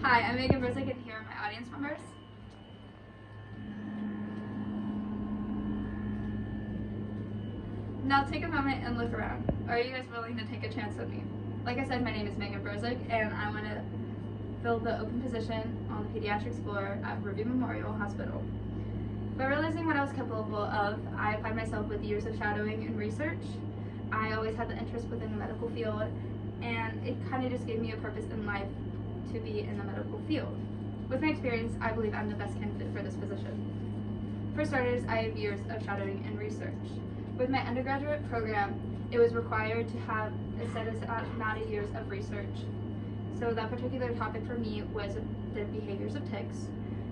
Hi, I'm Megan Brosick, and here are my audience members. Now take a moment and look around. Are you guys willing to take a chance with me? Like I said, my name is Megan Brosick, and I want to fill the open position on the pediatrics floor at Ruby Memorial Hospital. By realizing what I was capable of, I applied myself with years of shadowing and research. I always had the interest within the medical field, and it kind of just gave me a purpose in life to be in the medical field. With my experience, I believe I'm the best candidate for this position. For starters, I have years of shadowing and research. With my undergraduate program, it was required to have a set amount of years of research. So that particular topic for me was the behaviors of ticks,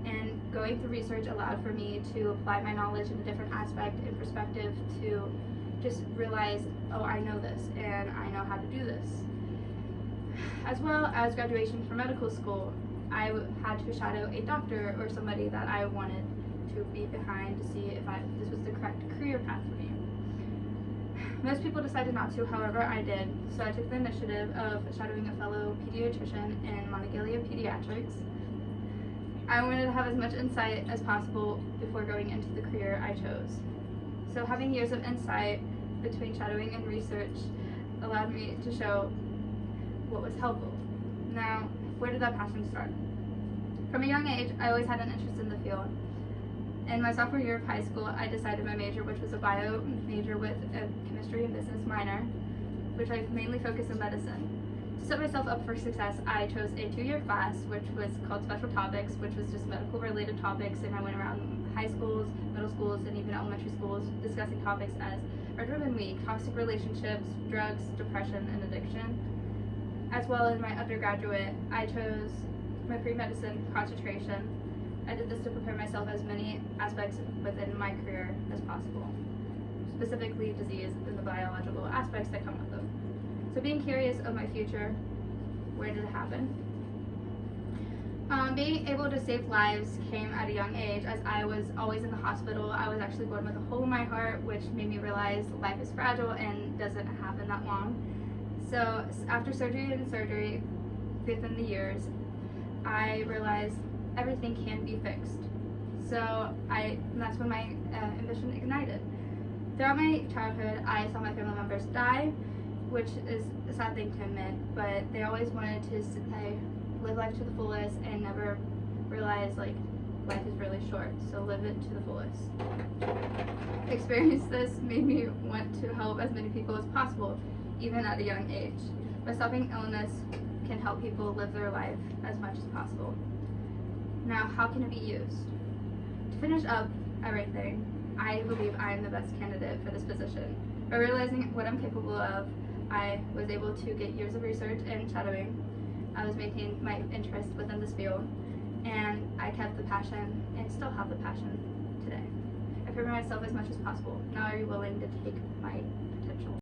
and going through research allowed for me to apply my knowledge in a different aspect and perspective to just realize, oh, I know this and I know how to do this. As well as graduation from medical school, I had to shadow a doctor or somebody that I wanted to be behind to see if this was the correct career path for me. Most people decided not to, however I did, so I took the initiative of shadowing a fellow pediatrician in Monongalia Pediatrics. I wanted to have as much insight as possible before going into the career I chose. So having years of insight between shadowing and research allowed me to show what was helpful. Now, where did that passion start? From a young age, I always had an interest in the field. In my sophomore year of high school, I decided my major, which was a bio major with a chemistry and business minor, which I mainly focused in medicine. To set myself up for success, I chose a 2-year class, which was called Special Topics, which was just medical-related topics, and I went around high schools, middle schools, and even elementary schools discussing topics as Red Ribbon Week, toxic relationships, drugs, depression, and addiction. As well as my undergraduate, I chose my pre-medicine concentration. I did this to prepare myself as many aspects within my career as possible, specifically disease and the biological aspects that come with them. So being curious of my future, where did it happen? Being able to save lives came at a young age, as I was always in the hospital. I was actually born with a hole in my heart, which made me realize life is fragile and doesn't happen that long. So after surgery, within the years, I realized everything can be fixed. So that's when my ambition ignited. Throughout my childhood, I saw my family members die, which is a sad thing to admit, but they always wanted to live life to the fullest and never realize life is really short, so live it to the fullest. Experience this made me want to help as many people as possible, even at a young age. By stopping illness can help people live their life as much as possible. Now, how can it be used? To finish up everything, I believe I am the best candidate for this position. By realizing what I'm capable of, I was able to get years of research and shadowing. I was maintaining my interest within this field, and I kept the passion and still have the passion today. I prepared myself as much as possible. Now, are you willing to take my potential?